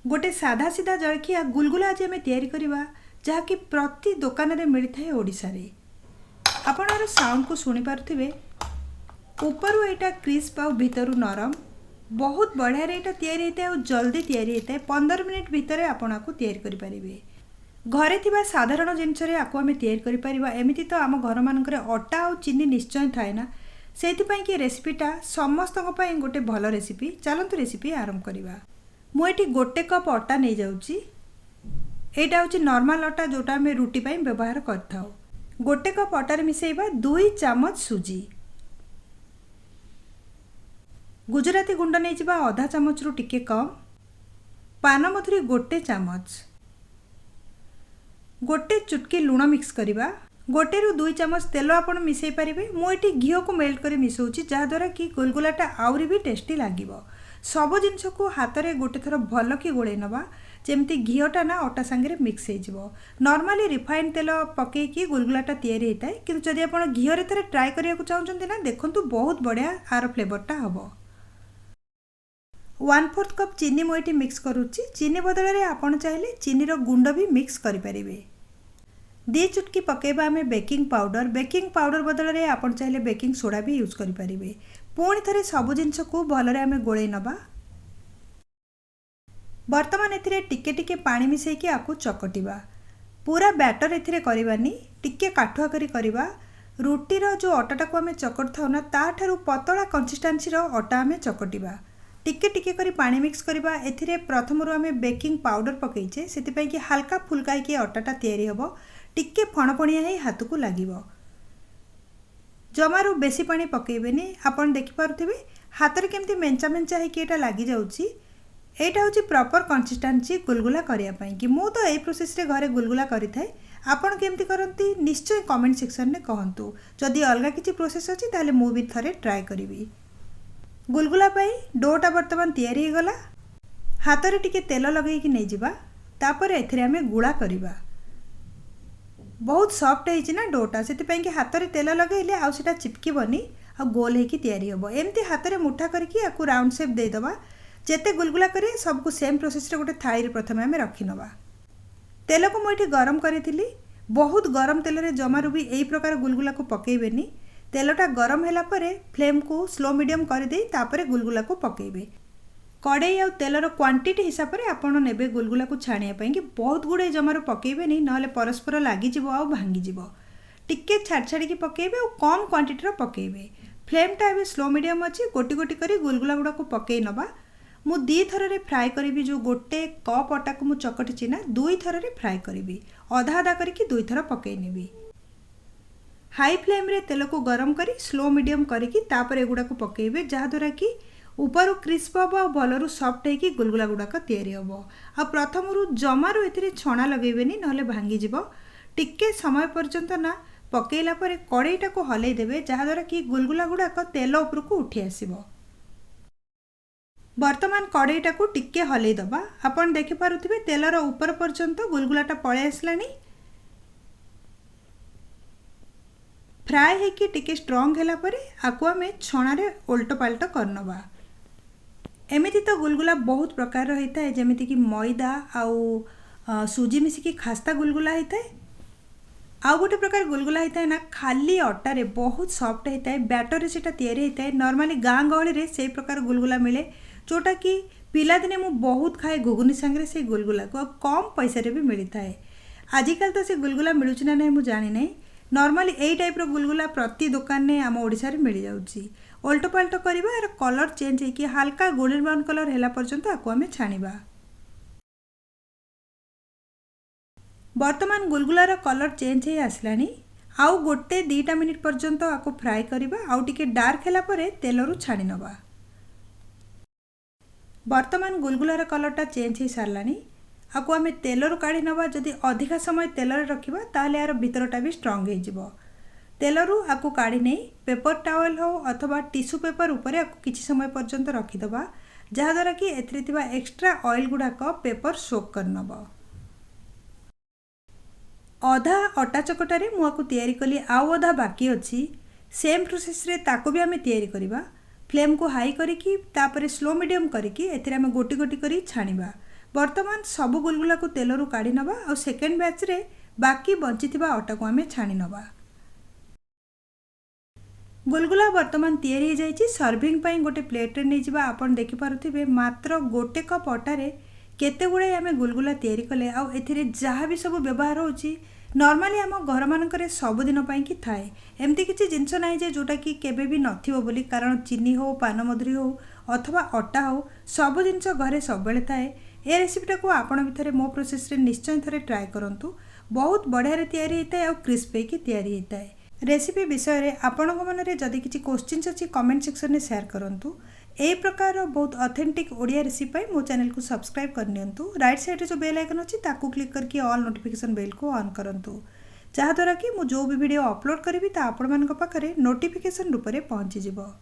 गोटे साधा सीधा जलखिया गुलगुला आज आम या जहाँकि प्रति दुकान में मिलता है ओडिशा रे। आपण यार साउंड को शुणी पारुथिबे। ऊपर एटा क्रिस्प आ भितर नरम बहुत बढ़िया रे एटा तैयारी होता है। जल्दी तैयारी होता है 15 मिनिट भितर आपण को तैयारी करि परिबे। घरे थिबा साधारण जिनस रे आको आमे तैयारी करि परिबा। एमिति तो आम घर मानकरे अटा और चीनी निश्चय थाए ना, सेति कि रेसिपीटा समस्तक पई गोटे भल रेसिपी। चलतु रेसिपी आरंभ करिबा। मु एटी गोटे कप अटा नहीं जाउची। एटा होची नॉर्मल अटा जोटा आमे रुटी पई व्यवहार करथाउ। गोटे कप अटा रे मिसेइबा 2 चम्मच सुजी। गुजराती गुंड नहीं जिबा आधा चम्मच रु टिके कम। पान मधुरी गोटे चम्मच। गोटे चुटकी लुण मिक्स करिबा। गोटे रु 2 चम्मच तेल आपण मिसई पारिबे। मु एटी घी को मेल्ट कर मिसौची जहा द्वारा कि गुलगुलाटा आउरी भी टेस्टी लागिबो। सब जिनस को हाथ में गोटे थर भल कि गोले नवा जेमती घीटा ना अटा सांगे मिक्स हो। नॉर्मली रिफाइन तेल पकईकी गुलगुलाटा तैयारी होता है, किंतु जदि आप घी रे थरे ट्राई करिया को चाहते ना देखंतु बहुत बढ़िया आर फ्लेवरटा हम। 1/4 कप चीनी मुझे मिक्स करुच्ची। चीनी बदल में आपड़ चाहिए चीनी गुंड भी मिक्स करें। 2 चुटकी पकेबा आमे बेकिंग पाउडर। बेकिंग पाउडर बदल में आपड़ चाहिए बेकिंग सोडा भी यूज करें। पुणी थे सब जिनस को भलरे आमे गोले नबा। बर्तमान एथिरे टिके टिके पानी मिसेकी आकु चकटिबा। पूरा बैटर एथिरे करबानी, टिके काठुआ करी करबा। रुटीर जो अटाटा को आमे चकट थाउ ना ताठारु पतला कंसिस्टेंसी रो अटा आमे चकटिबा। टिके टिके करी पानी मिक्स करबा। एथिरे प्रथमरु आमे बेकिंग पाउडर पकईचे, सेति पई कि हल्का फुल्का कि अटाटा तैयारी हबो। टिके फणपणिया हे हाथ को लागिबो। जमारू बेसी पानी पकेबेनी। आपन देखि पारुथिबे हाथ रे केमती मेंचा मेंचा हे कि एटा लागि जाउची। एटा होची प्रॉपर कंसिस्टेंसी गुलगुला करिया पई कि मु तो एई प्रोसेस रे घरे गुलगुला करि थाए। आपन केमती करंती निश्चय कमेंट सेक्शन में कहंतु। जदि अलगा किछि प्रोसेस अछि ताले मु भी थरे ट्राई करिवि। गुलगुला पई डोटा वर्तमान तैयारी हो गला। हाथ रे टिके तेल लगई कि नै जिबा। तापर एथिरे हमें गुळा करिबा। बहुत सॉफ्ट है ना डोटा, से कि हाथ में तेल लगेले आ सेटा चिपकबनी आ गोल होगी तैयारी हम। एमती हाथ में मुठा करके आपको राउंड शेप देदेबा। जेते गुलगुला करें सबको सेम प्रोसेस रे गोटे थाली प्रथम आम रखिनवा। तेल को मुझे गरम करी। बहुत गरम तेल रे जमारू भी यही प्रकार गुलगुला को पकेबेनी। तेलटा गरम है फ्लेम को स्लो मीडियम कर दे तापर गुलगुला को पकेबे। कड़ई आ तेलर क्वांटिटी हिसाब से आपड़ ने गुलगुला को छाणिया कि बहुत गुड़े जमार पकेबेनी, ना परस्पर लगिज आ भांगीज। टिके छाड़ छाड़ी पकेबे और कम क्वांटिटी पकेबे। फ्लेमटा ए स्लो मीडियम अच्छी। गोटी गोटी कर गुलगुला गुड़ा को पकई नवा। मु 2 थर रे फ्राए करी। जो गोटे कप अटा को मु चकटिची ना 2 थर रे फ्राए करी। अधा अधा करके 2 थर पकई नेबी। हाई फ्लेम रे तेल को गरम करी स्लो मीडियम करके तापर एगुड़ा को पकेबे, जहा द्वारा कि ऊपर क्रिस्प हम और भलरू सफ्ट होगी गुलगुला गुड़ाक तैयारी हम। आ प्रथम जमारू ए छणा लगेबेनी ना भांगीज। टिके समय पर्यंत ना पकेला परे कड़ईटा को हलई देबे, जहा द्वारा कि गुलगुला गुड़ाक तेल उपर को उठी आसीबो। वर्तमान कड़ईटा को टिके हलई दबा। आपन देखि पारुथिबे तेलर ऊपर पर्यंत गुलगुलाटा पळे आसलानी। फ्राए होगी टिके स्ट्रॉंग हैला परे आकु आमे छणारे ओल्टो पाल्टो करनबा। एमिति तो गुलगुला बहुत प्रकार होता है, जमीती कि मैदा आउ सुजी मिसिकी खास्ता गुलगुला होता है। आउ गोटे प्रकार गुलगुला होता है ना खाली अटा रे बहुत सॉफ्ट होता है। बैटर रे सेटा तैयारी होता है। नॉर्मली गाँ गहली रे से प्रकार गुलगुला मिले, जोटा कि पिला दिने मु बहुत खाए घुगुनी सांगे से गुलगुला को कम पैसा रे भी मिलता है। आजिकल तो से गुलगुला मिलुची ना नहीं मु जानी नहीं। नॉर्मली यही टाइप रो गुलगुला प्रति दुकान में आम ओडिशा रे मिल जाउची। ओल्टो पाल्टो करिबा आर कलर चेंज होगी हल्का गोल्डन ब्राउन कलर हैला पर्यंत आकु आमे छाणिबा। वर्तमान गुलगुलार कलर चेंज हो आसलानी। आउ गोटे 2 मिनिट पर्यंत आकु फ्राए करिबा। आउ टिके डार्क हैला परे तेलरू छाणी नबा। वर्तमान गुलगुलार कलरटा चेंज हो सारलानी। आकु आमे तेलरू काढी नबा। जदि अधिका समय तेलरे रखिबा ताले यार भितरटा भी स्ट्रॉंग हो जिवो। तेलरू आकु काढ़ी नहीं पेपर टावल हो अथवा टिश्यू पेपर उपरे आकु किछि समय पर्यंत रखिदबा, जहा द्वारा कि एथिरे थिबा एक्स्ट्रा ऑयल गुड़ाक पेपर सोक करनब। अधा अटा चकटारे मु आकु तैयारी कली, आउ अधा बाकी अछि। सेम प्रोसेस रे ताको भी आमे तैयारी करिबा। फ्लेम को हाई करिकी तापरे स्लो मीडियम करिकी एथिरे आमे गोटी गोटी करी छाणिबा। बर्तमान सबु गुलगुला को तेल रू काढ़ी नबा और सेकेंड बैच रे बाकी बंची आटा को आमे छाणी नबा। गुलगुला बर्तमान तैयारी हो जाइए। सर्विंग पाई गोटे प्लेट रे नहीं जिबा। आपण देखि पारुथिबे मात्र गोटे कप अटारे केते गुड़े आमे गुलगुला तैयारी कले आ एथिरे जहाँ भी सब व्यवहार होची नॉर्मली आम घर मानकरे सबुदिन पाई कि थाए। एमती किसी जिनस ना जे जोटा कि केबे भी नथिबो बोली, कारण चीनी हो पान मधुरी हो अथवा अटा हो सब जिनस घरे सब बेले थाए। ए रेसिपीटा को आपण भितर मो प्रोसेस रे निश्चय थरे ट्राए करंतु। बहुत बढ़िया रे तैयारी होता और क्रिस्पी की तैयारी होता है। रेसिपी विषय रे आपणक मनरे जदि किसी क्वेश्चन अच्छी कमेंट सेक्शन में शेयर करंतु। यही प्रकार बहुत ऑथेंटिक ओडिया रेसिपी मो चैनल को सब्सक्राइब कर नियंतु। राइट साइड रे जो बेल आइकन अच्छी ताकू क्लिक करके ऑल नोटिफिकेशन बेल को ऑन करंतु, जहाँद्वारा कि मु जो भी वीडियो अपलोड करी ता आपण मानक पाखरे नोटिफिकेशन रूप में पहुँची जिवो।